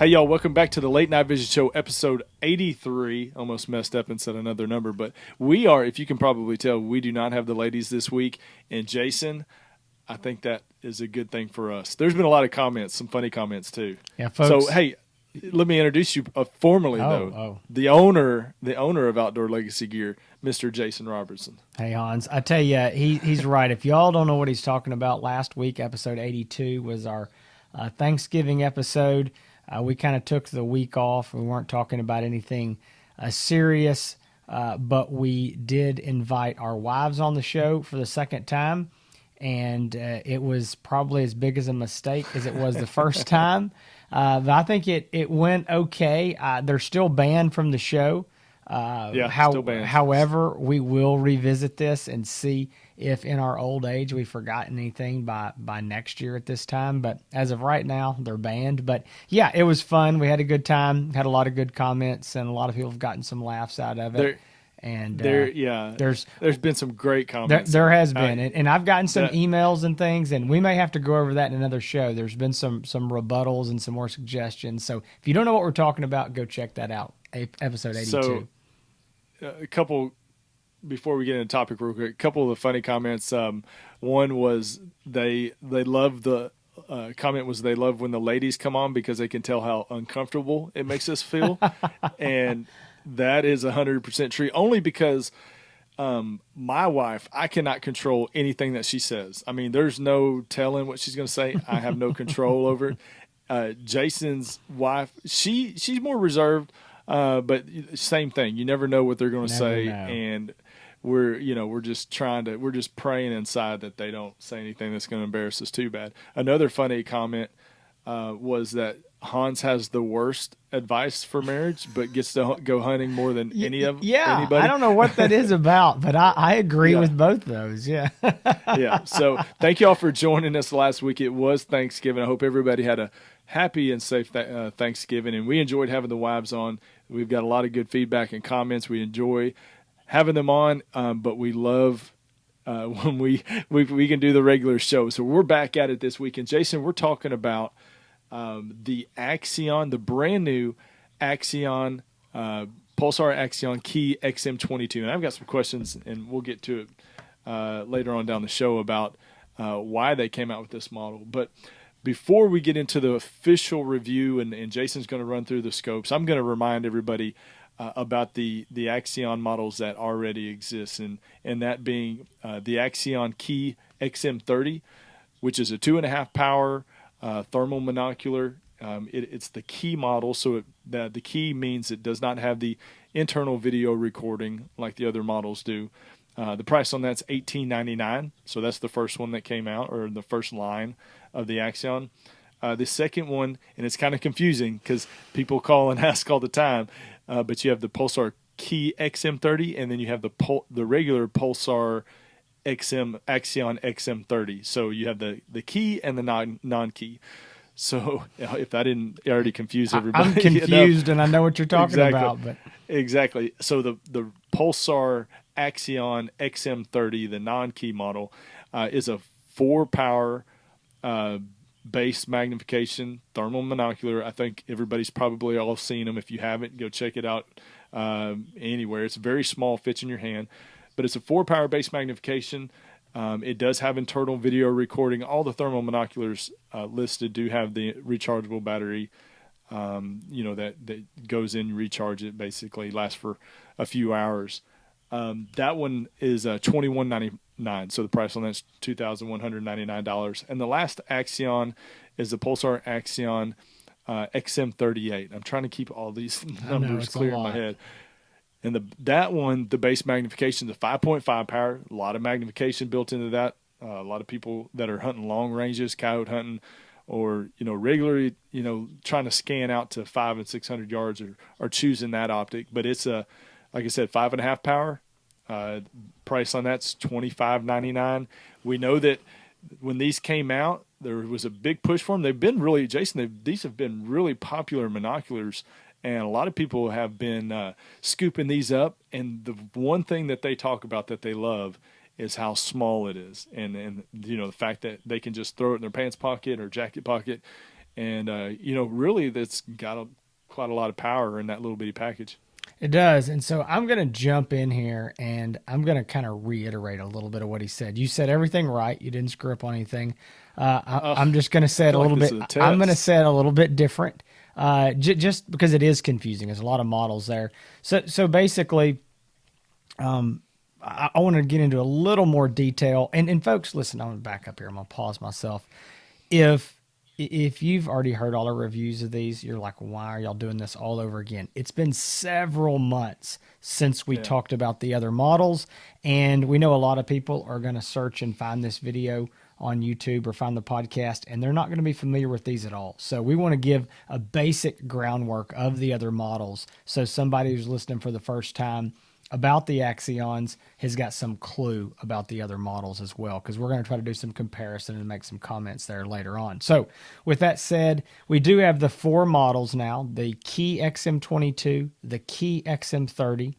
Hey, y'all, welcome back to the Late Night Vision Show, episode 83. Almost messed up and said another number, but we are, if you can probably tell, we do not have the ladies this week. And Jason, I think that is a good thing for us. There's been a lot of comments, some funny comments too. Yeah, folks. So, hey, let me introduce you formally, the owner of Outdoor Legacy Gear, Mr. Jason Robertson. Hey, Hans. I tell you, he's right. If y'all don't know what he's talking about, last week, episode 82, was our Thanksgiving episode. We kind of took the week off. We weren't talking about anything serious, but we did invite our wives on the show for the second time, and it was probably as big as a mistake as it was the first time. But I think it went okay. They're still banned from the show. Still banned. However, we will revisit this and see if in our old age we've forgotten anything by next year at this time. But as of right now, they're banned. But yeah, it was fun. We had a good time, had a lot of good comments, and a lot of people have gotten some laughs out of it. There's been some great comments. There has been, and I've gotten some emails and things, and we may have to go over that in another show. There's been some rebuttals and some more suggestions. So if you don't know what we're talking about, go check that out. Episode 82. So a couple, before we get into the topic real quick, a couple of the funny comments. One was they love the comment was they love when the ladies come on because they can tell how uncomfortable it makes us feel. And that is 100% true, only because my wife, I cannot control anything that she says. I mean, there's no telling what she's going to say. I have no control over it. Jason's wife, she's more reserved, but same thing. You never know what they're going to say. And we're just praying inside that they don't say anything that's going to embarrass us too bad. Another funny comment was that Hans has the worst advice for marriage, but gets to go hunting more than anybody. I don't know what that is about, but I agree with both those. Yeah. Yeah. So thank you all for joining us last week. It was Thanksgiving. I hope everybody had a happy and safe Thanksgiving, and we enjoyed having the wives on. We've got a lot of good feedback and comments. We enjoy having them on, but we love when we can do the regular show. So we're back at it this week. And Jason, we're talking about the Accion, the brand new Accion, Pulsar Axion Key XM22. And I've got some questions, and we'll get to it later on down the show about why they came out with this model. But before we get into the official review, and Jason's going to run through the scopes, I'm going to remind everybody about the Accion models that already exist, and that being the Accion Key XM30, which is a 2.5 power thermal monocular. It's the Key model, so the Key means it does not have the internal video recording like the other models do. The price on that's $18.99, so that's the first one that came out, or the first line of the Accion. The second one, and it's kind of confusing because people call and ask all the time, but you have the Pulsar Key XM30, and then you have the regular Pulsar Accion XM30. So you have the Key and the non-Key. So if I didn't already confuse everybody, I'm confused, and I know what you're talking about. But exactly. So the Pulsar Accion XM30, the non-Key model, is a 4-power base magnification thermal monocular. I think everybody's probably all seen them. If you haven't, go check it out anywhere. It's very small, fits in your hand, but it's a 4-power base magnification. It does have internal video recording. All the thermal monoculars listed do have the rechargeable battery, that goes in, recharge it, basically lasts for a few hours. That one is $21.99, so the price on that's $2,199. And the last Accion is the Pulsar Accion XM38. I'm trying to keep all these numbers clear in my head. And that one, the base magnification is a 5.5 power. A lot of magnification built into that. A lot of people that are hunting long ranges, coyote hunting, or regularly, trying to scan out to 500 and 600 yards, are choosing that optic. But it's like I said, 5.5 power. Price on that's $25.99. We know that when these came out, there was a big push for them. They've been really, Jason, these have been really popular monoculars, and a lot of people have been scooping these up. And the one thing that they talk about that they love is how small it is, and the fact that they can just throw it in their pants pocket or jacket pocket And, really that's got quite a lot of power in that little bitty package. It does. And so I'm going to jump in here and I'm going to kind of reiterate a little bit of what he said. You said everything right. You didn't screw up on anything. I'm just going to say it a little bit. I'm going to say it a little bit different, just because it is confusing. There's a lot of models there. So basically, I want to get into a little more detail. And folks, listen, I'm going to back up here. I'm going to pause myself. If you've already heard all our reviews of these, you're like, why are y'all doing this all over again? It's been several months since we talked about the other models, and we know a lot of people are going to search and find this video on YouTube or find the podcast, and they're not going to be familiar with these at all. So we want to give a basic groundwork of the other models, so somebody who's listening for the first time about the Accions has got some clue about the other models as well, because we're going to try to do some comparison and make some comments there later on. So with that said, we do have the 4 models now: the Key XM22, the Key XM30,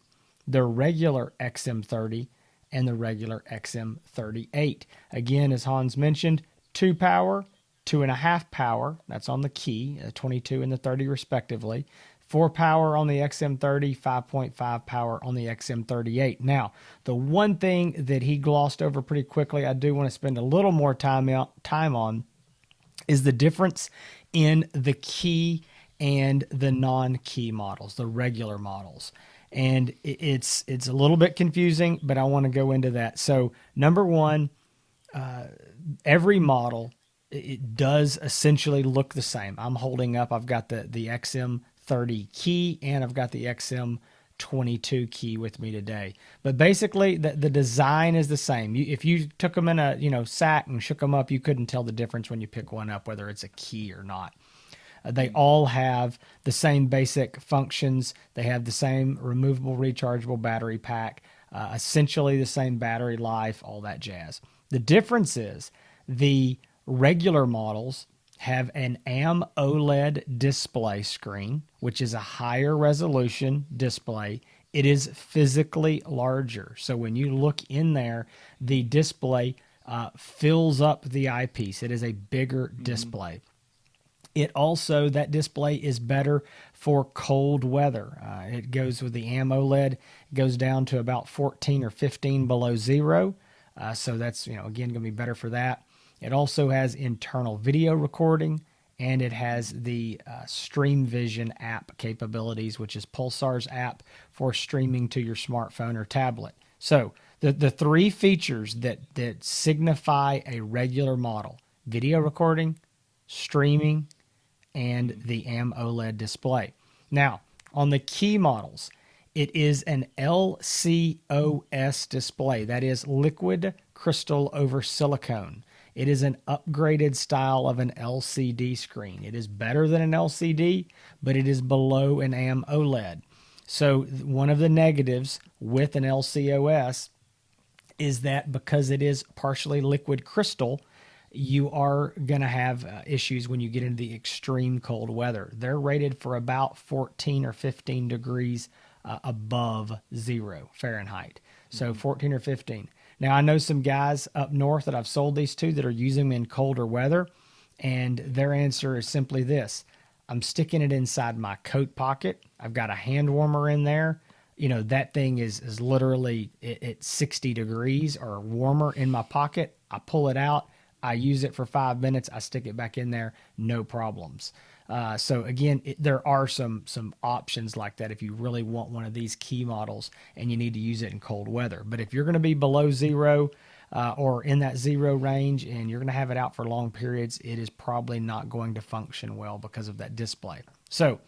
the regular XM30, and the regular XM38. Again, as Hans mentioned, 2 power, 2.5 power, that's on the Key, the 22 and the 30 respectively. 4 power on the XM30, 5.5 power on the XM38. Now, the one thing that he glossed over pretty quickly, I do want to spend a little more time on, is the difference in the Key and the non-Key models, the regular models. And it's a little bit confusing, but I want to go into that. So, number one, every model, it does essentially look the same. I'm holding up, I've got the XM30 Key, and I've got the XM22 Key with me today. But basically, the design is the same. If you took them in a sack and shook them up, you couldn't tell the difference when you pick one up, whether it's a Key or not. They all have the same basic functions. They have the same removable rechargeable battery pack, essentially the same battery life, all that jazz. The difference is the regular models have an AMOLED display screen, which is a higher resolution display. It is physically larger. So when you look in there, the display fills up the eyepiece. It is a bigger display. It also, that display is better for cold weather. It goes with the AMOLED, it goes down to about 14 or 15 below zero. So that's, again, going to be better for that. It also has internal video recording, and it has the Stream Vision app capabilities, which is Pulsar's app for streaming to your smartphone or tablet. So the 3 features that signify a regular model: video recording, streaming, and the AMOLED display. Now, on the Key models, it is an LCOS display. That is liquid crystal over silicone. It is an upgraded style of an LCD screen. It is better than an LCD, but it is below an AMOLED. So one of the negatives with an LCOS is that because it is partially liquid crystal, you are going to have issues when you get into the extreme cold weather. They're rated for about 14 or 15 degrees above 0 Fahrenheit. So 14 or 15. Now, I know some guys up north that I've sold these to that are using them in colder weather, and their answer is simply this: I'm sticking it inside my coat pocket. I've got a hand warmer in there. That thing is literally at 60 degrees or warmer in my pocket. I pull it out. I use it for 5 minutes. I stick it back in there. No problems. So again, there are some options like that if you really want one of these Key models and you need to use it in cold weather. But if you're going to be below 0 or in that 0 range and you're going to have it out for long periods, it is probably not going to function well because of that display. So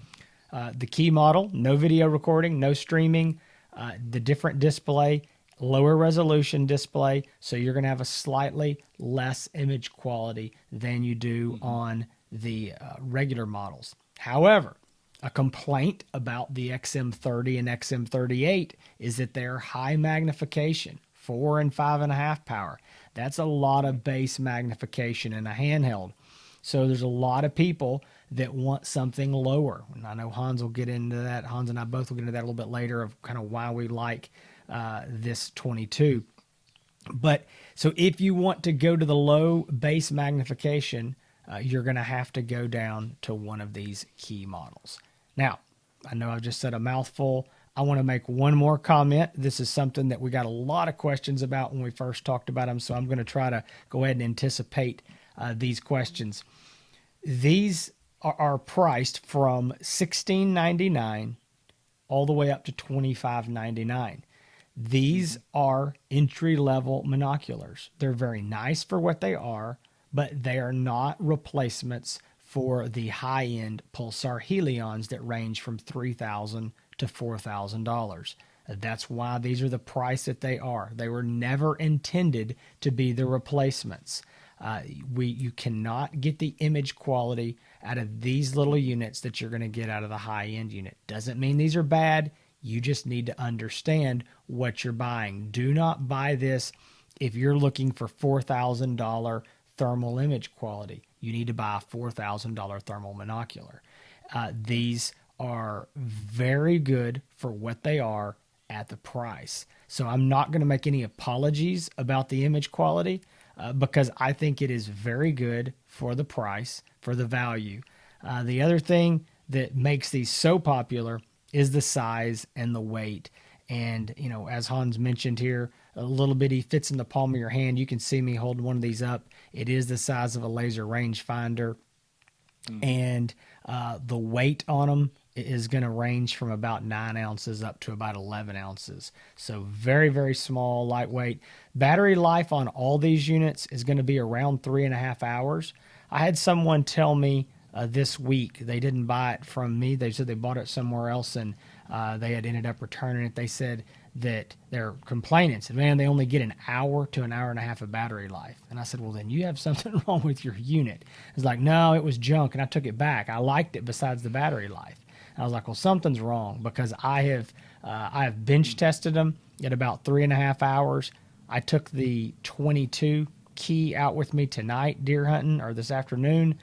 the Key model, no video recording, no streaming, the different display, lower resolution display, so you're going to have a slightly less image quality than you do on the regular models. However, a complaint about the XM30 and XM38 is that they're high magnification, 4 and 5.5 power. That's a lot of base magnification in a handheld. So there's a lot of people that want something lower. And I know Hans will get into that. Hans and I both will get into that a little bit later of kind of why we like this 22. But so if you want to go to the low base magnification, you're going to have to go down to one of these key models. Now, I know I've just said a mouthful. I want to make one more comment. This is something that we got a lot of questions about when we first talked about them, so I'm going to try to go ahead and anticipate these questions. These are priced from $16.99 all the way up to $25.99. These are entry-level monoculars. They're very nice for what they are, but they are not replacements for the high-end Pulsar Helions that range from $3,000 to $4,000. That's why these are the price that they are. They were never intended to be the replacements. You cannot get the image quality out of these little units that you're going to get out of the high-end unit. Doesn't mean these are bad. You just need to understand what you're buying. Do not buy this if you're looking for $4,000 thermal image quality. You need to buy a $4,000 thermal monocular. These are very good for what they are at the price. So I'm not going to make any apologies about the image quality because I think it is very good for the price, for the value. The other thing that makes these so popular is the size and the weight. And, you know, as Hans mentioned here, a little bitty fits in the palm of your hand. You can see me holding one of these up. It is the size of a laser rangefinder. And the weight on them is going to range from about 9 ounces up to about 11 ounces. So very, very small, lightweight. Battery life on all these units is going to be around 3.5 hours. I had someone tell me this week they didn't buy it from me. They said they bought it somewhere else, and they had ended up returning it. They said that they're complaining. Said, man, they only get an hour to an hour and a half of battery life. And I said, well, then you have something wrong with your unit. It's like, no, it was junk, and I took it back. I liked it besides the battery life. And I was like, well, something's wrong, because I have bench tested them at about 3.5 hours. I took the 22 key out with me tonight deer hunting, or this afternoon.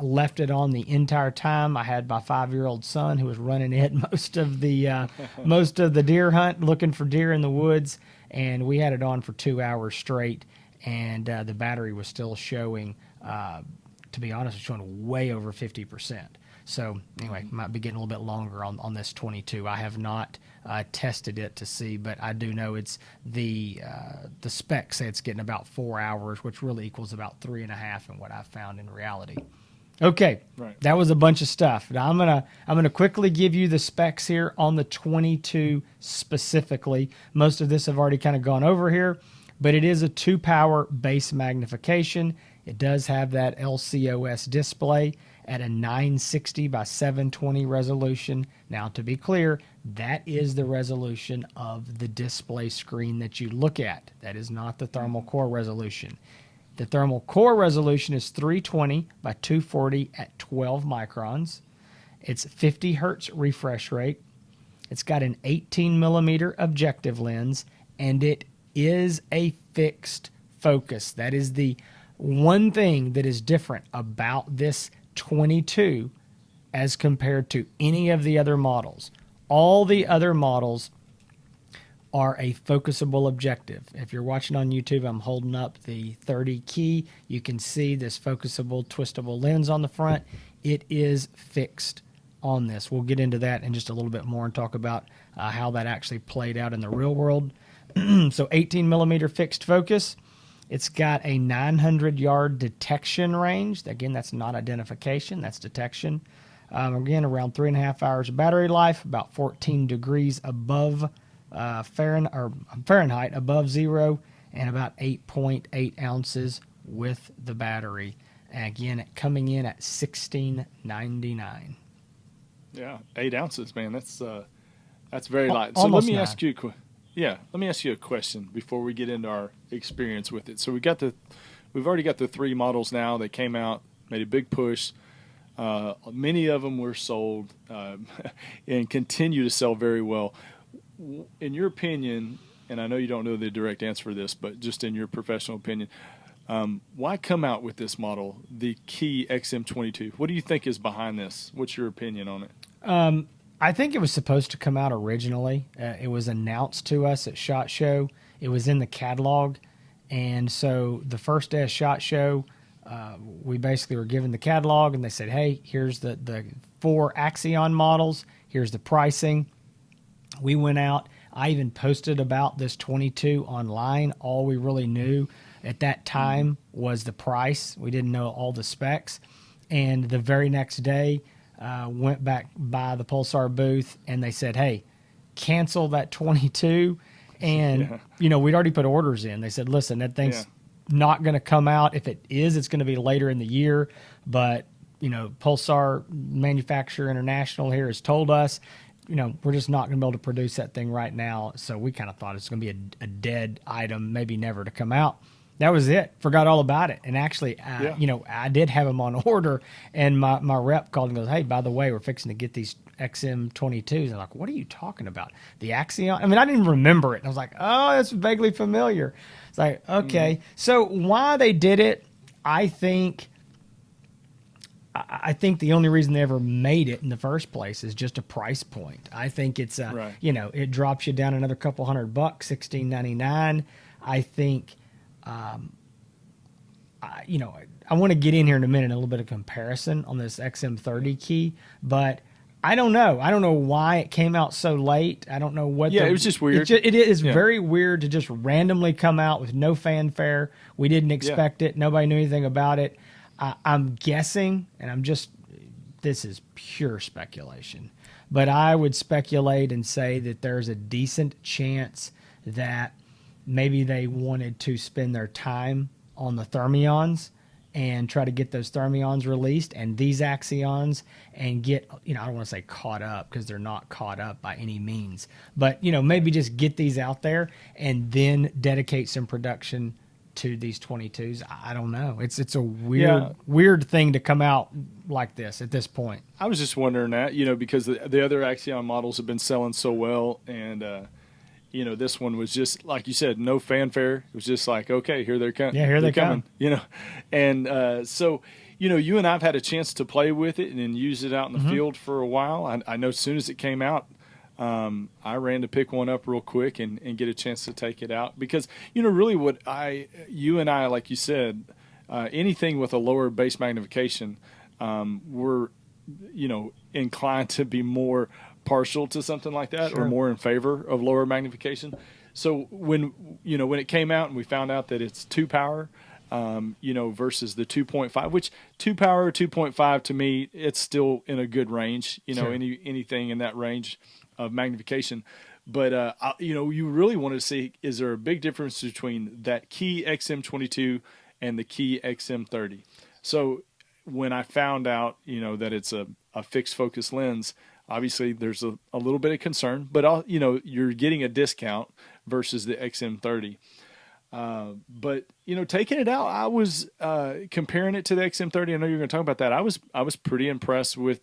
Left it on the entire time. I had my 5-year-old son who was running it most of the deer hunt, looking for deer in the woods, and we had it on for 2 hours straight, and the battery was still showing, to be honest, it's showing way over 50%. So anyway, might be getting a little bit longer on this 22. I have not tested it to see, but I do know it's the specs say it's getting about 4 hours, which really equals about 3.5 in what I've found in reality. Okay, right. That was a bunch of stuff. Now I'm gonna quickly give you the specs here on the 22 specifically. Most of this I've already kind of gone over here, but it is a 2-power base magnification. It does have that LCOS display at a 960 by 720 resolution. Now, to be clear, that is the resolution of the display screen that you look at. That is not the thermal core resolution. The thermal core resolution is 320 by 240 at 12 microns. It's 50 hertz refresh rate. It's got an 18 millimeter objective lens, and it is a fixed focus. That is the one thing that is different about this 22 as compared to any of the other models. All the other models are a focusable objective. If you're watching on YouTube, I'm holding up the 30 key. You can see this focusable, twistable lens on the front. It is fixed on this. We'll get into that in just a little bit more and talk about how that actually played out in the real world. So 18 millimeter fixed focus. It's got a 900-yard detection range. Again, that's not identification, that's detection. Again, around 3.5 hours of battery life, about 14 degrees above Fahrenheit above zero, and about 8.8 ounces with the battery. Again, coming in at $16.99. Yeah, 8 ounces, man. That's very light. So let me ask you a question before we get into our experience with it. So we've already got the 3 models now. They came out, made a big push. Many of them were sold and continue to sell very well. In your opinion, and I know you don't know the direct answer for this, but just in your professional opinion, why come out with this model, the Key XM22? What do you think is behind this? What's your opinion on it? I think it was supposed to come out originally. It was announced to us at SHOT Show. It was in the catalog. And so the first day of SHOT Show, we basically were given the catalog, and they said, hey, here's the 4 Accion models. Here's the pricing. We went out. I even posted about this 22 online. All we really knew at that time was the price. We didn't know all the specs. And the very next day, went back by the Pulsar booth, and they said, hey, cancel that 22. And, we'd already put orders in. They said, listen, that thing's not going to come out. If it is, it's going to be later in the year. But, Pulsar Manufacturer International here has told us, we're just not going to be able to produce that thing right now. So we kind of thought it's going to be a dead item, maybe never to come out. That was it. Forgot all about it. And actually, I did have them on order, and my rep called and goes, hey, by the way, we're fixing to get these XM22s. I'm like, what are you talking about? The Accion? I mean, I didn't even remember it. I was like, oh, that's vaguely familiar. It's like, okay. So why they did it, I think the only reason they ever made it in the first place is just a price point. I think it's it drops you down another couple $100, $16.99. I think, I want to get in here in a minute, a little bit of comparison on this XM30 key, but I don't know. I don't know why it came out so late. I don't know what. Yeah, it was just weird. It is very weird to just randomly come out with no fanfare. We didn't expect it. Nobody knew anything about it. I'm guessing, and this is pure speculation, but I would speculate and say that there's a decent chance that maybe they wanted to spend their time on the thermions and try to get those thermions released and these Accions and get, I don't want to say caught up because they're not caught up by any means, but, maybe just get these out there and then dedicate some production to these 22s. I don't know. It's a weird thing to come out like this at this point. I was just wondering that, because the other Accion models have been selling so well, and this one was just like you said, no fanfare. It was just like, okay, here they're coming. Yeah, here they're coming. And so you and I've had a chance to play with it and use it out in the field for a while. I know as soon as it came out, I ran to pick one up real quick and get a chance to take it out because, really what you and I, like you said, anything with a lower base magnification, we're, inclined to be more partial to something like that or more in favor of lower magnification. So when it came out and we found out that it's 2 power, versus the 2.5, which 2 power, 2.5 to me, it's still in a good range, anything in that range of magnification. But, you really want to see, is there a big difference between that Key XM22 and the Key XM30? So when I found out, that it's a fixed focus lens, obviously there's a little bit of concern, but you're getting a discount versus the XM30. But taking it out, I was comparing it to the XM30. I know you're going to talk about that. I was pretty impressed with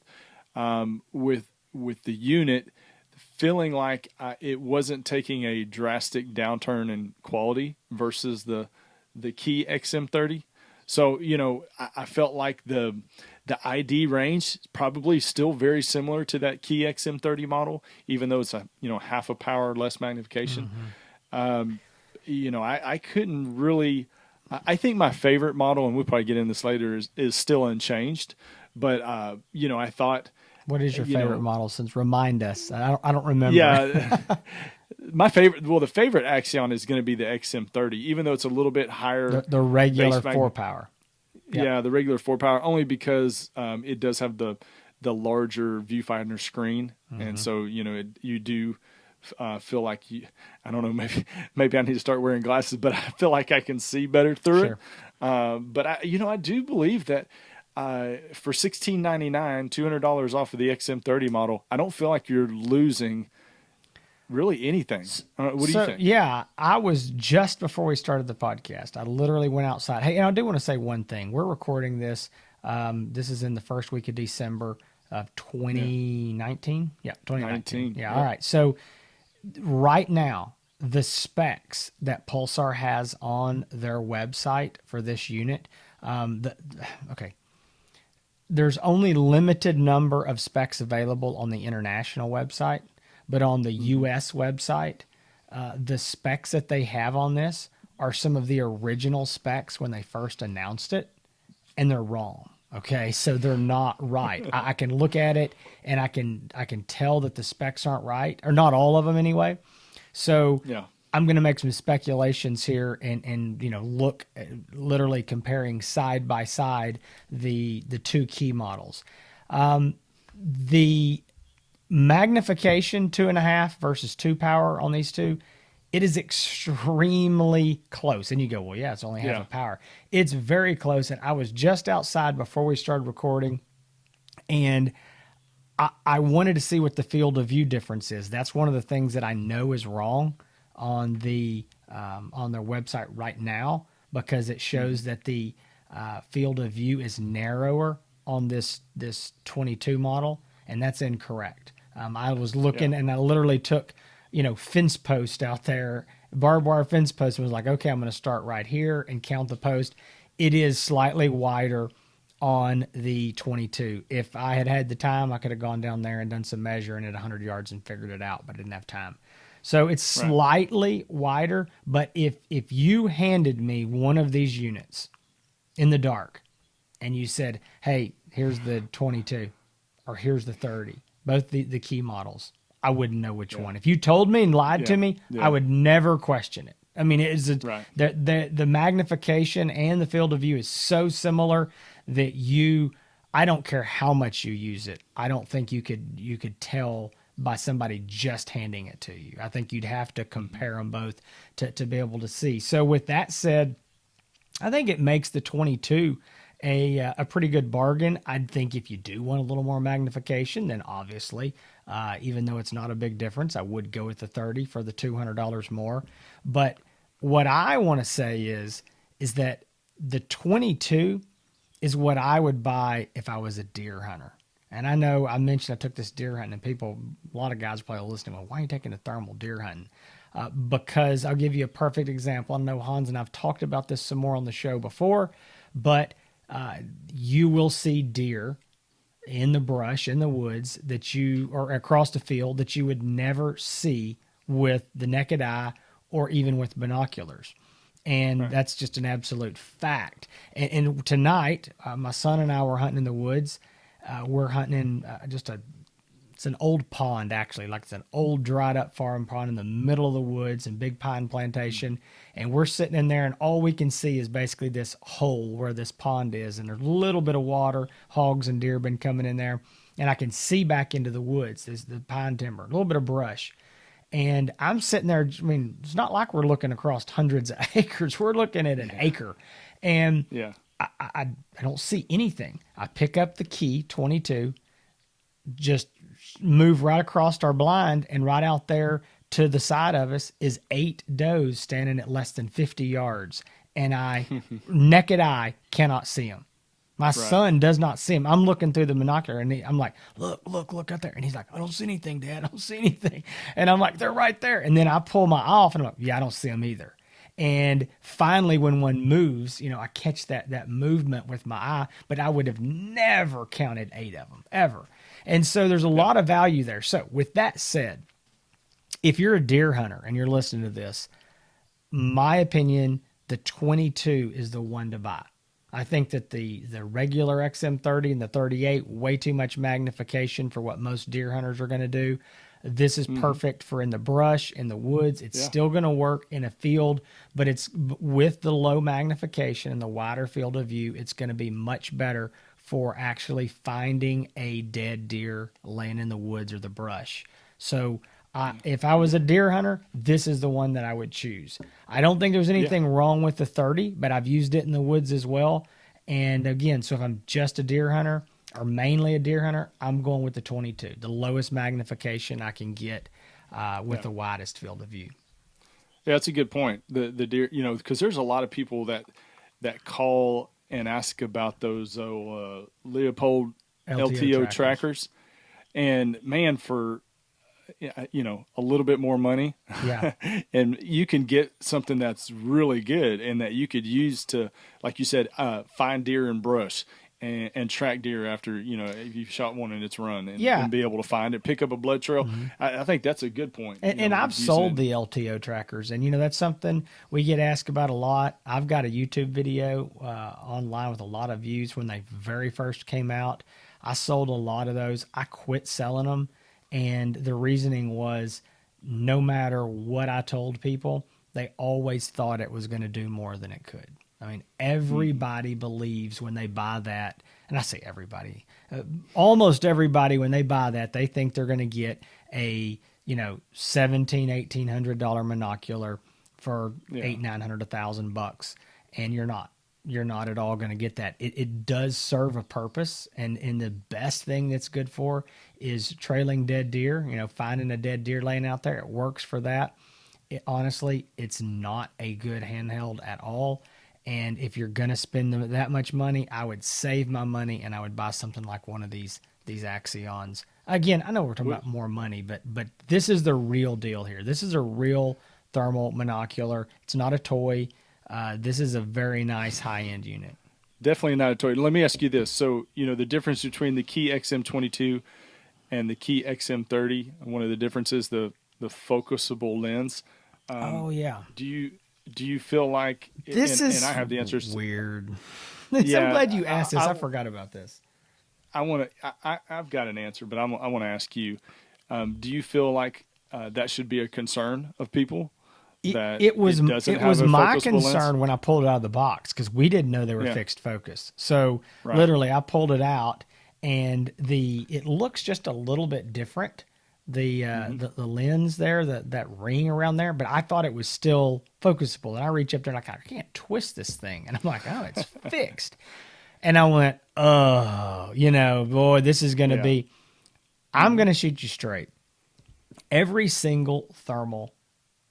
the unit, feeling like it wasn't taking a drastic downturn in quality versus the Key XM30. So I felt like the ID range is probably still very similar to that Key XM30 model, even though it's half a power less magnification. I couldn't really. I think my favorite model, and we'll probably get into this later, is still unchanged. But I thought. What is your favorite model? Since remind us, I don't remember. Yeah, my favorite. Well, the favorite Accion is going to be the XM30, even though it's a little bit higher. The regular 4 power. Yep. Yeah, the regular 4 power, only because it does have the larger viewfinder screen, and so you do feel like I don't know, maybe I need to start wearing glasses, but I feel like I can see better through it. But I do believe that for $16.99, $200 off of the XM30 model, I don't feel like you're losing really anything. What do you think? Yeah, I was just before we started the podcast. I literally went outside. Hey, and I do want to say one thing. We're recording this. This is in the first week of December of 2019. Yeah, 2019. Yeah, all right. So right now, the specs that Pulsar has on their website for this unit, there's only limited number of specs available on the international website. But on the U.S. website, the specs that they have on this are some of the original specs when they first announced it. and they're wrong. Okay, so they're not right. I can look at it and I can tell that the specs aren't right, or not all of them anyway. So Yeah. I'm going to make some speculations here and look at literally comparing side by side the two key models. The magnification 2.5 versus 2 power on these two, it is extremely close. And you go, well, yeah, it's only half a power. It's very close. And I was just outside before we started recording, and I wanted to see what the field of view difference is. That's one of the things that I know is wrong on their website right now, because it shows that the field of view is narrower on this 22 model, and that's incorrect. I was looking and I literally took fence post out there, barbed wire fence post, and was like, okay, I'm going to start right here and count the post. It is slightly wider on the 22. If I had had the time, I could have gone down there and done some measuring at 100 yards and figured it out, but I didn't have time. So it's slightly wider, but if you handed me one of these units in the dark and you said, hey, here's the 22 or here's the 30, both the key models, I wouldn't know which one. If you told me and lied to me, I would never question it. I mean, the magnification and the field of view is so similar that I don't care how much you use it, I don't think you could tell by somebody just handing it to you. I think you'd have to compare them both to be able to see. So with that said, I think it makes the 22 a pretty good bargain. I think if you do want a little more magnification, then obviously, even though it's not a big difference, I would go with the 30 for the $200 more. But what I want to say is that the 22 is what I would buy if I was a deer hunter. And I know I mentioned I took this deer hunting, and a lot of guys are probably listening, well, why are you taking a thermal deer hunting? Because I'll give you a perfect example. I know Hans and I've talked about this some more on the show before, but you will see deer in the brush, in the woods, or across the field that you would never see with the naked eye or even with binoculars. And that's just an absolute fact. And tonight, my son and I were hunting in the woods. We're hunting in it's an old pond, actually. Like, it's an old dried up farm pond in the middle of the woods and big pine plantation. And we're sitting in there, and all we can see is basically this hole where this pond is. And there's a little bit of water. Hogs and deer have been coming in there. And I can see back into the woods. There's the pine timber, a little bit of brush. And I'm sitting there. I mean, it's not like we're looking across hundreds of acres. We're looking at an acre. And I don't see anything. I pick up the key 22, just move right across our blind, and right out there to the side of us is 8 does standing at less than 50 yards. And I, naked eye, cannot see them. My son does not see him. I'm looking through the binocular, and I'm like, look out there. And he's like, I don't see anything, Dad. I don't see anything. And I'm like, they're right there. And then I pull my eye off, and I'm like, yeah, I don't see them either. And finally, when one moves, I catch that movement with my eye, but I would have never counted 8 of them, ever. And so there's a lot of value there. So with that said, if you're a deer hunter and you're listening to this, my opinion, the 22 is the one to buy. I think that the regular XM30 and the 38, way too much magnification for what most deer hunters are going to do. This is perfect for in the brush, in the woods. It's still going to work in a field, but it's with the low magnification and the wider field of view, it's going to be much better for actually finding a dead deer laying in the woods or the brush. So if I was a deer hunter, this is the one that I would choose. I don't think there's anything wrong with the 30, but I've used it in the woods as well. And again, so if I'm just a deer hunter, or mainly a deer hunter, I'm going with the 22, the lowest magnification I can get with the widest field of view. Yeah, that's a good point. The deer, because there's a lot of people that call and ask about those Leopold LTO trackers, and man, for a little bit more money, and you can get something that's really good and that you could use to, like you said, find deer in brush. and track deer after, if you've shot one and it's run, Yeah. and be able to find it, pick up a blood trail. I think that's a good point. And I've sold the LTO trackers, and that's something we get asked about a lot. I've got a YouTube video online with a lot of views when they very first came out. I sold a lot of those. I quit selling them, and the reasoning was no matter what I told people, they always thought it was going to do more than it could. I mean, everybody believes when they buy that, and I say everybody, almost everybody, when they buy that, they think they're going to get a, $1,700-$1,800 monocular for $800-$900 $1,000, and you're not. You're not at all going to get that. It does serve a purpose, and the best thing that's good for is trailing dead deer. Finding a dead deer laying out there, it works for that. Honestly, it's not a good handheld at all. And if you're going to spend that much money, I would save my money and I would buy something like one of these Accions. Again, I know we're talking about more money, but this is the real deal here. This is a real thermal monocular. It's not a toy. This is a very nice high-end unit. Definitely not a toy. Let me ask you this. So, the difference between the Key XM22 and the Key XM30, one of the differences, the focusable lens. Oh, yeah. Do you feel like this is and I have the answers weird? I'm glad you asked this. I forgot about this. I've got an answer, but I want to ask you. Do you feel like that should be a concern of people? It was my concern when I pulled it out of the box, because we didn't know they were fixed focus. So literally, I pulled it out, and it looks just a little bit different. The lens there, that ring around there, but I thought it was still focusable. And I reach up there and I can't twist this thing, and I'm like, oh, it's fixed. And I went, oh, boy, this is going to be. I'm going to shoot you straight. Every single thermal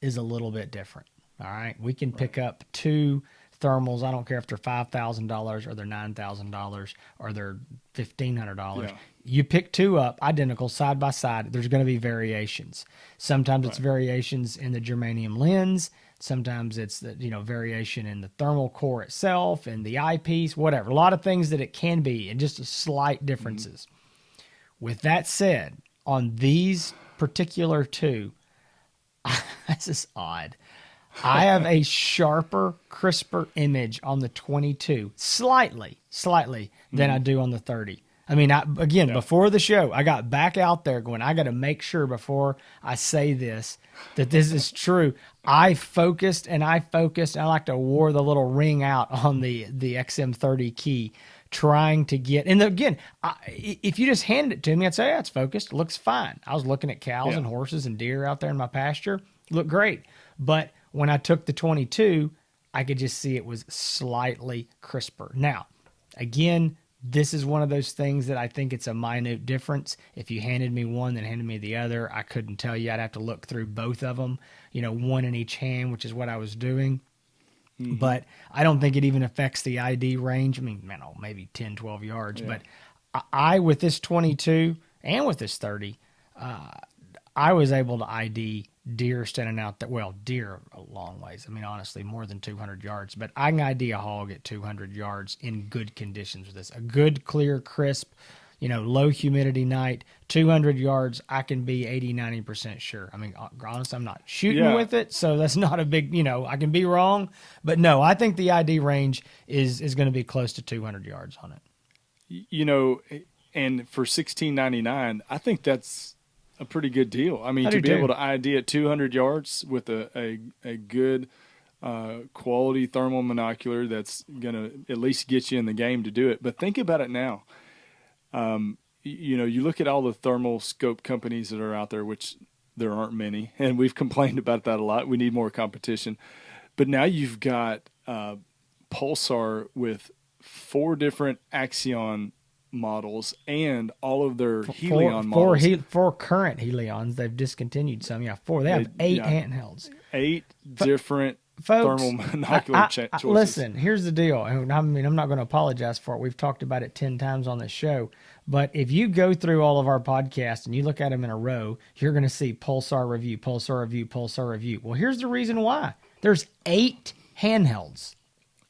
is a little bit different. All right, we can pick up two thermals. I don't care if they're $5,000 or they're $9,000 or they're $1,500. Yeah. You pick two up identical side by side. There's going to be variations. Sometimes it's variations in the germanium lens. Sometimes it's the variation in the thermal core itself and the eyepiece, whatever. A lot of things that it can be, and just slight differences. With that said, on these particular two, this is odd. I have a sharper, crisper image on the 22, slightly, than I do on the 30. I mean, before the show, I got back out there going, I got to make sure before I say this, that this is true. I focused. I like to wore the little ring out on the XM30 key, trying to get, and again, if you just handed it to me, I'd say, yeah, it's focused. It looks fine. I was looking at cows and horses and deer out there in my pasture. Looked great. But when I took the 22, I could just see it was slightly crisper. Now, again, this is one of those things that I think it's a minute difference. If you handed me one, then handed me the other, I couldn't tell you. I'd have to look through both of them, one in each hand, which is what I was doing. But I don't think it even affects the ID range. I mean, maybe 10, 12 yards. Yeah. But I, with this 22 and with this 30, I was able to ID deer standing out there. Well, deer a long ways. I mean, honestly, more than 200 yards. But I can ID a hog at 200 yards in good conditions with this. A good, clear, crisp, low humidity night, 200 yards, I can be 80, 90% sure. I mean, honestly, I'm not shooting with it, so that's not a big, I can be wrong. But no, I think the ID range is going to be close to 200 yards on it. And for $16.99, I think that's a pretty good deal. I mean, to be able to ID at 200 yards with a good quality thermal monocular, that's going to at least get you in the game to do it. But think about it now. You look at all the thermal scope companies that are out there, which there aren't many, and we've complained about that a lot. We need more competition. But now you've got Pulsar with 4 different Accion models and all of their Helion models. 4 current Helions. They've discontinued some. 4. They have 8 handhelds. 8 different folks, thermal monocular choices. Listen, here's the deal. I mean, I'm not going to apologize for it. We've talked about it 10 times on this show. But if you go through all of our podcasts and you look at them in a row, you're going to see Pulsar review, Pulsar review, Pulsar review. Well, here's the reason why. There's 8 handhelds.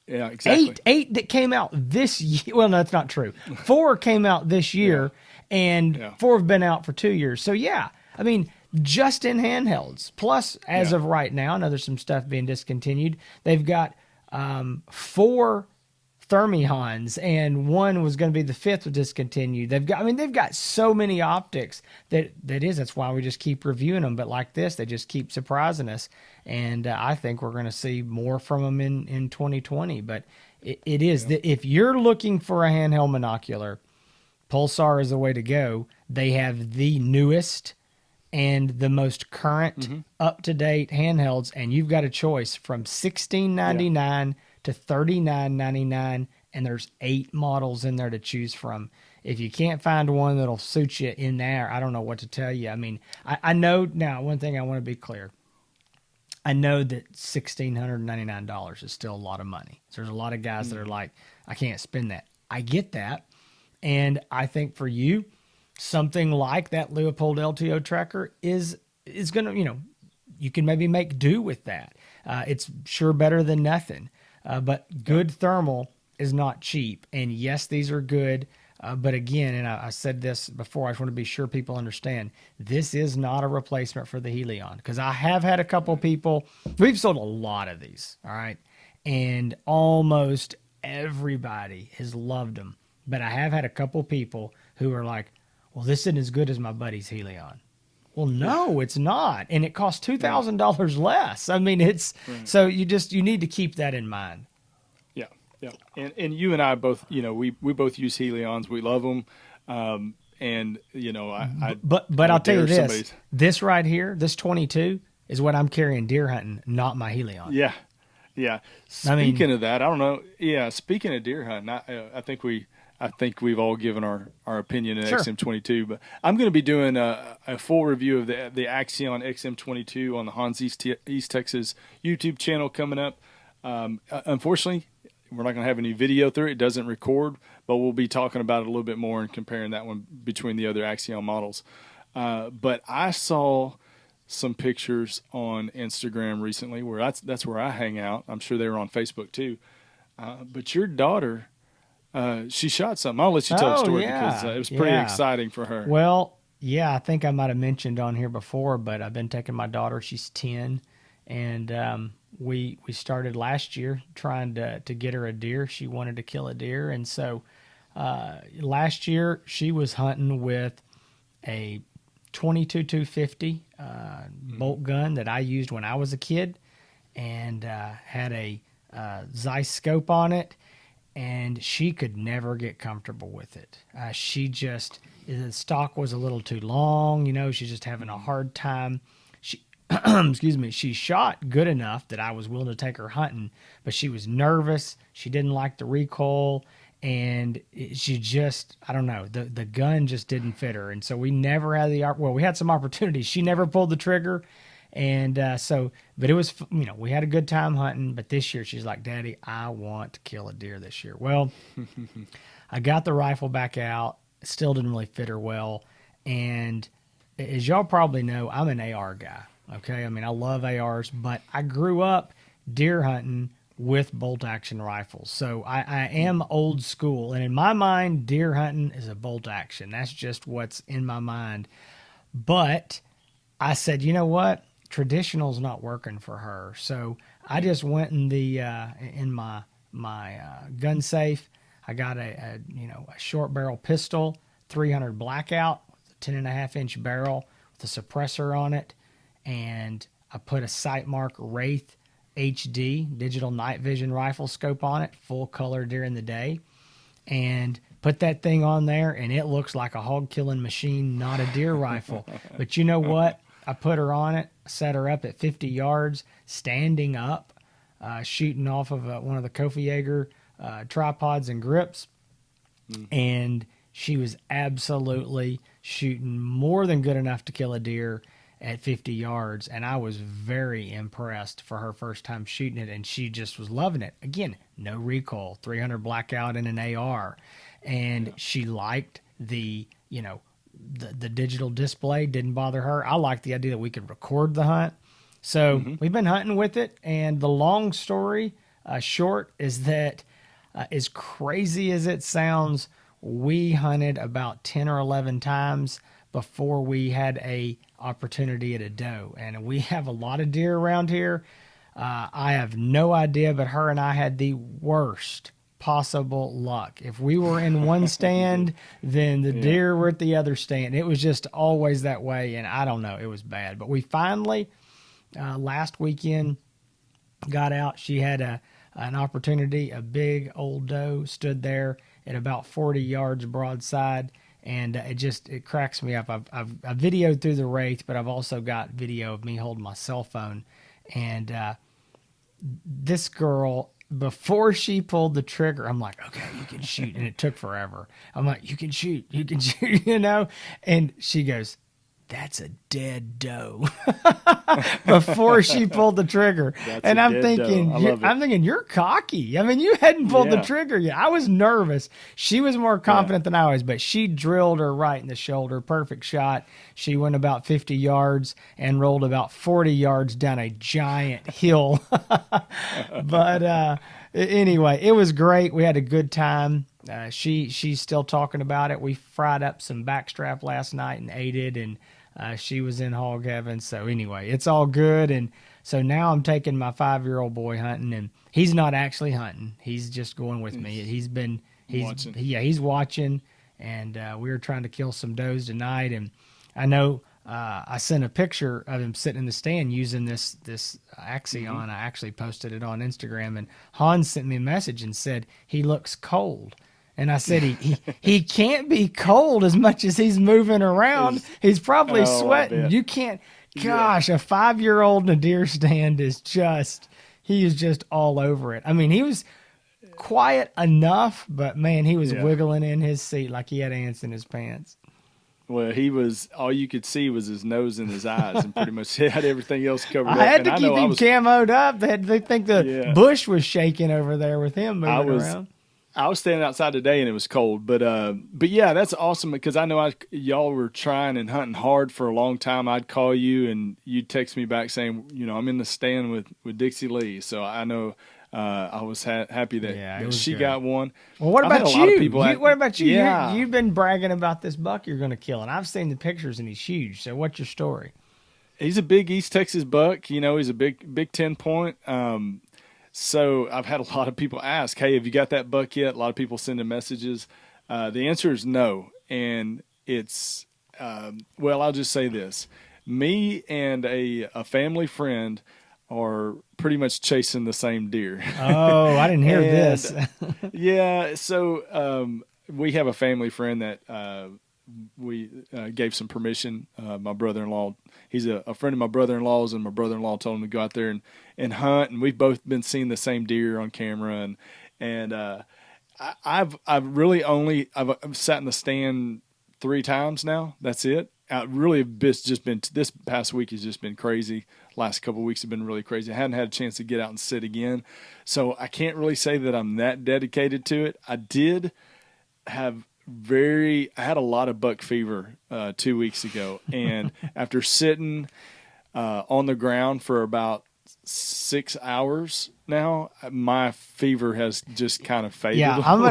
Yeah, exactly. Eight that came out this year. Well, no, that's not true. 4 came out this year, and 4 have been out for 2 years. So yeah, I mean, just in handhelds. Plus, as of right now, I know there's some stuff being discontinued. They've got 4 Thermihons, and 1 was going to be the 5th was discontinued. They've got so many optics that's why we just keep reviewing them. But like this, they just keep surprising us, and I think we're going to see more from them in 2020. But it is that if you're looking for a handheld monocular, Pulsar is the way to go. They have the newest and the most current, up-to-date handhelds, and you've got a choice from $16.99 to $39.99, and there's 8 models in there to choose from. If you can't find one that'll suit you in there, I don't know what to tell you. I mean, I know now, one thing I want to be clear. I know that $1,699 is still a lot of money. So there's a lot of guys that are like, I can't spend that. I get that. And I think for you, something like that Leopold LTO tracker is going to, you can maybe make do with that. It's sure better than nothing. But good thermal is not cheap. And yes, these are good. But again, and I said this before, I just want to be sure people understand, this is not a replacement for the Helion. Because I have had a couple people, we've sold a lot of these, all right? And almost everybody has loved them. But I have had a couple people who are like, well, this isn't as good as my buddy's Helion. Well, no, it's not. And it costs $2,000 less. I mean, so you need to keep that in mind. Yeah. Yeah. And you and I both, we both use Helions. We love them. And but I'll tell you this right here, this 22 is what I'm carrying deer hunting, not my Helion. Yeah. Yeah. Speaking of that, I don't know. Yeah. Speaking of deer hunting, I think we've all given our opinion in XM22, but I'm going to be doing a full review of the Accion XM22 on the Hans East Texas YouTube channel coming up. Unfortunately, we're not going to have any video through it. It doesn't record, but we'll be talking about it a little bit more and comparing that one between the other Accion models. But I saw some pictures on Instagram recently where that's where I hang out. I'm sure they were on Facebook too. But your daughter... she shot something. I'll let you tell the story because it was pretty exciting for her. Well, yeah, I think I might have mentioned on here before, but I've been taking my daughter. She's 10, and we started last year trying to get her a deer. She wanted to kill a deer, and so last year she was hunting with a 22-250 bolt gun that I used when I was a kid, and had a Zeiss scope on it. And she could never get comfortable with it. The stock was a little too long. She's just having a hard time. She shot good enough that I was willing to take her hunting, but she was nervous. She didn't like the recoil, and I don't know, the gun just didn't fit her. And so we never had we had some opportunities. She never pulled the trigger. And but it was, we had a good time hunting. But this year she's like, Daddy, I want to kill a deer this year. Well, I got the rifle back out. It still didn't really fit her well. And as y'all probably know, I'm an AR guy. Okay. I mean, I love ARs, but I grew up deer hunting with bolt action rifles. So I am old school. And in my mind, deer hunting is a bolt action. That's just what's in my mind. But I said, you know what? Traditional's not working for her. So I just went in my gun safe. I got a short barrel pistol, 300 blackout, with a 10.5-inch barrel with a suppressor on it. And I put a Sightmark Wraith HD digital night vision rifle scope on it, full color during the day, and put that thing on there, and it looks like a hog killing machine, not a deer rifle. But you know what? I put her on it, set her up at 50 yards, standing up, shooting off of one of the Kofi Yeager tripods and grips. And she was absolutely shooting more than good enough to kill a deer at 50 yards. And I was very impressed for her first time shooting it. And she just was loving it. Again, no recoil, 300 blackout in an AR. And she liked the digital display, didn't bother her. I liked the idea that we could record the hunt. So we've been hunting with it. And the long story short is that, as crazy as it sounds, we hunted about 10 or 11 times before we had a opportunity at a doe. And we have a lot of deer around here. I have no idea, but her and I had the worst possible luck. If we were in one stand, then the deer were at the other stand. It was just always that way, and I don't know. It was bad. But we finally, last weekend, got out. She had an opportunity. A big old doe stood there at about 40 yards broadside, and it cracks me up. I've videoed through the wraith, but I've also got video of me holding my cell phone, and this girl, before she pulled the trigger, I'm like, okay, you can shoot. And it took forever. I'm like, you can shoot, you know? And she goes, that's a dead doe. Before she pulled the trigger. And I'm thinking, you're cocky. I mean, you hadn't pulled the trigger yet. I was nervous. She was more confident than I was, but she drilled her right in the shoulder. Perfect shot. She went about 50 yards and rolled about 40 yards down a giant hill. But anyway, it was great. We had a good time. She's still talking about it. We fried up some backstrap last night and ate it, and she was in hog heaven. So anyway, it's all good. And so now I'm taking my 5-year-old boy hunting, and he's not actually hunting. He's just going with me. He's watching, and we were trying to kill some does tonight. And I know I sent a picture of him sitting in the stand using this Accion. Mm-hmm. I actually posted it on Instagram, and Hans sent me a message and said he looks cold. And I said, he can't be cold as much as he's moving around. He's probably sweating. You can't, gosh, a 5-year-old in a deer stand he is just all over it. I mean, he was quiet enough, but man, he was wiggling in his seat like he had ants in his pants. Well, all you could see was his nose and his eyes, and pretty much had everything else covered up. I had to keep him camoed up. They think the bush was shaking over there with him moving around. I was standing outside today and it was cold, but yeah, that's awesome because I know y'all were trying and hunting hard for a long time. I'd call you and you'd text me back saying, I'm in the stand with Dixie Lee. So I know I was happy that she got one. Well, what about you? What about you? Yeah. You've been bragging about this buck you're going to kill, and I've seen the pictures and he's huge. So what's your story? He's a big East Texas buck. He's a big 10 point. So I've had a lot of people ask, hey, have you got that buck yet? A lot of people sending messages. The answer is no. And it's, I'll just say this. Me and a family friend are pretty much chasing the same deer. Oh, I didn't hear this. Yeah. So we have a family friend that we gave some permission. My brother-in-law, he's a friend of my brother-in-law's, and my brother-in-law told him to go out there and hunt. And we've both been seeing the same deer on camera. And I've sat in the stand 3 times now. That's it. This past week has just been crazy. Last couple of weeks have been really crazy. I hadn't had a chance to get out and sit again. So I can't really say that I'm that dedicated to it. I had a lot of buck fever 2 weeks ago, and after sitting on the ground for about 6 hours now, my fever has just kind of faded. Yeah, I'm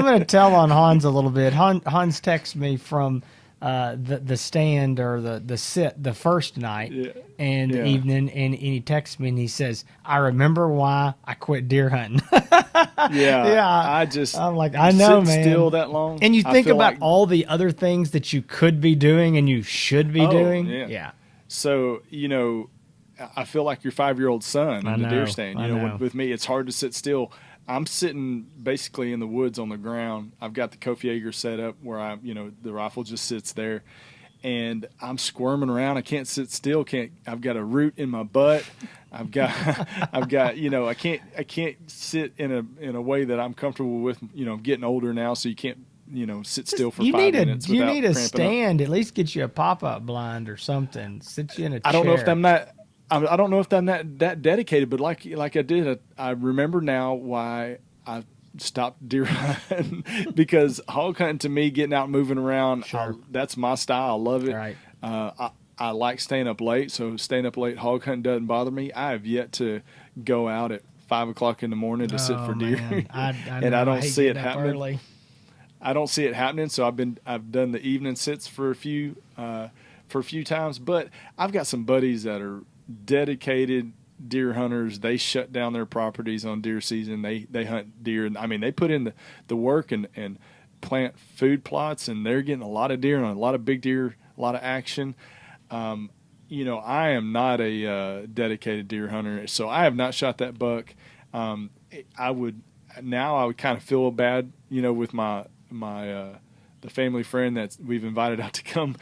gonna tell on Hans a little bit. Hans texted me from the stand or the sit the first night and evening, and he texts me and he says, I remember why I quit deer hunting. I'm like, I know, man. Still that long, and you think about all the other things that you could be doing and you should be doing. Yeah. So I feel like your 5-year-old son in the deer stand. With me, it's hard to sit still. I'm sitting basically in the woods on the ground. I've got the Kofi Yeager set up where the rifle just sits there, and I'm squirming around. I can't sit still. I've got a root in my butt. I can't sit in a way that I'm comfortable with. Getting older now, so you can't sit still for 5 minutes. You need a stand. At least get you a pop-up blind or something. Sit you in a chair. I don't know if I'm that dedicated, but like I did, I remember now why I stopped deer hunting because hog hunting to me, getting out and moving around, that's my style. I love it. Right. I like staying up late, so staying up late hog hunting doesn't bother me. I have yet to go out at 5 o'clock in the morning to sit for deer. Man. I And I don't hate see it getting up happening. early. I don't see it happening. So I've done the evening sits for a few times, but I've got some buddies that are dedicated deer hunters. They shut down their properties on deer season. They hunt deer, and I mean they put in the work and plant food plots, and they're getting a lot of deer and a lot of big deer, a lot of action. I am not a dedicated deer hunter, so I have not shot that buck. I would kind of feel bad, with my the family friend that we've invited out to come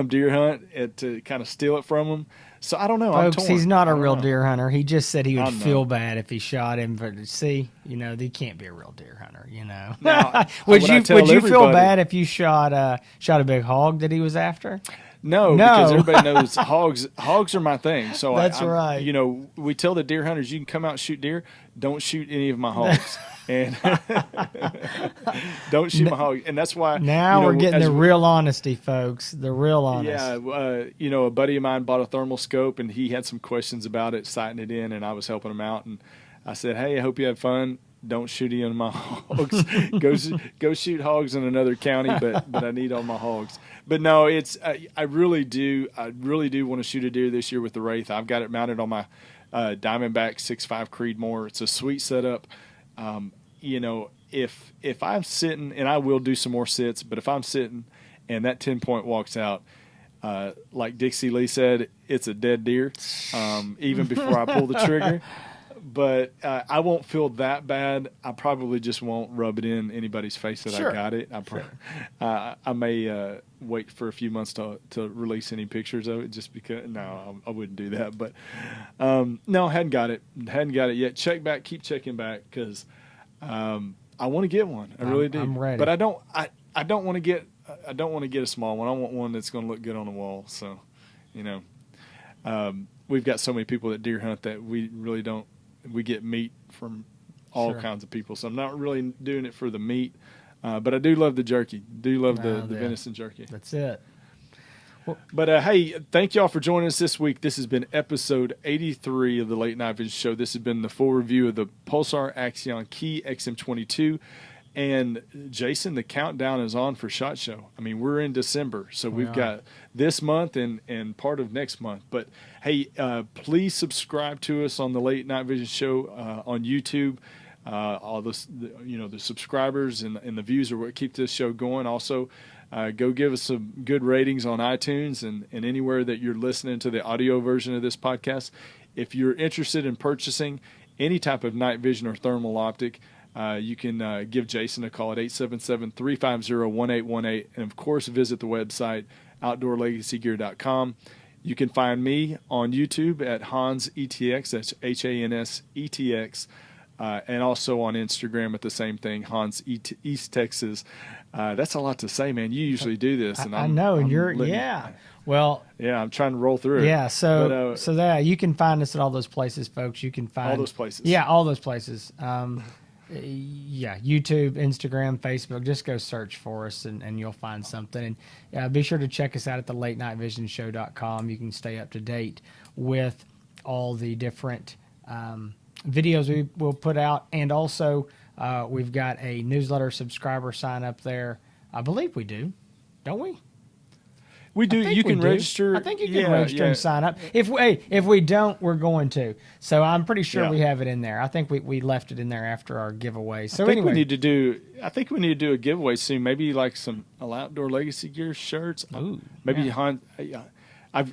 deer hunt and to kind of steal it from him. So I don't know. Folks, I'm torn. he's not a real know. deer hunter. He just said he would I know. feel bad if he shot him. But see, he can't be a real deer hunter. Now, would I you tell feel everybody- bad if you shot a big hog that he was after? No, because everybody knows hogs are my thing. So That's I'm- right. We tell the deer hunters, you can come out and shoot deer. Don't shoot any of my hogs. And don't shoot my hog. And that's why Now we're getting the real honesty, folks. The real honest. Yeah, a buddy of mine bought a thermal scope, and he had some questions about it, sighting it in, and I was helping him out. And I said, hey, I hope you had fun. Don't shoot any of my hogs. Go shoot hogs in another county, but I need all my hogs. But no, I really do want to shoot a deer this year with the Wraith. I've got it mounted on my Diamondback 6.5 Creedmoor. It's a sweet setup. If I'm sitting, and I will do some more sits, but if I'm sitting and that 10-point walks out, like Dixie Lee said, it's a dead deer, even before I pull the trigger. But I won't feel that bad. I probably just won't rub it in anybody's face that Sure. I got it. I may wait for a few months to release any pictures of it, just because. No, I wouldn't do that. But no, hadn't got it yet. Keep checking back, because I want to get one. I really do. I'm ready. But I don't want to get a small one. I want one that's going to look good on the wall. So, we've got so many people that deer hunt that we really don't. We get meat from all Sure. kinds of people, so I'm not really doing it for the meat. But I do love the jerky. The venison jerky. That's it. But hey, thank y'all for joining us this week. This has been episode 83 of the Late Night Vision Show. This has been the full review of the Pulsar Axion Key XM22. And Jason, the countdown is on for SHOT Show. I mean, we're in December, so we've got this month and part of next month. But hey, please subscribe to us on the Late Night Vision Show on YouTube. All the subscribers and the views are what keep this show going. Also, go give us some good ratings on iTunes and anywhere that you're listening to the audio version of this podcast. If you're interested in purchasing any type of night vision or thermal optic, you can give Jason a call at 877-350-1818. And, of course, visit the website, outdoorlegacygear.com. You can find me on YouTube at Hans ETX. That's Hans ETX. And also on Instagram at the same thing, Hans East Texas. That's a lot to say, man. You usually do this. And I know. Well, yeah, I'm trying to roll through it. Yeah, so you can find us at all those places, folks. You can find all those places. Yeah, all those places. YouTube, Instagram, Facebook. Just go search for us and you'll find something. And be sure to check us out at the latenightvision.show.com. You can stay up to date with all the different videos we will put out. And also, we've got a newsletter subscriber sign up there. I believe we do, don't we? We do. You can register. I think you can register and sign up. If we don't, we're going to. So I'm pretty sure we have it in there. I think we left it in there after our giveaway. So I think anyway, we need to do a giveaway soon. Maybe like some Outdoor Legacy Gear shirts. Ooh, maybe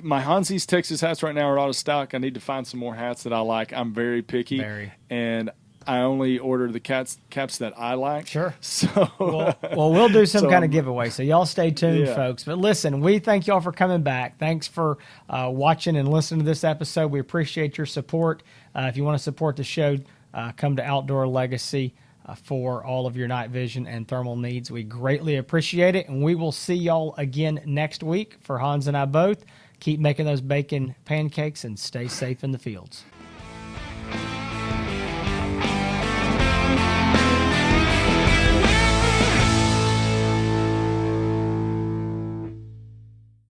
my Hans East Texas hats right now are out of stock. I need to find some more hats that I like. I'm very picky, and I only order the caps that I like. Sure. So well, we'll do some kind of giveaway. So y'all stay tuned, folks. But listen, we thank y'all for coming back. Thanks for watching and listening to this episode. We appreciate your support. If you want to support the show, come to Outdoor Legacy for all of your night vision and thermal needs. We greatly appreciate it, and we will see y'all again next week. For Hans and I both, keep making those bacon pancakes and stay safe in the fields.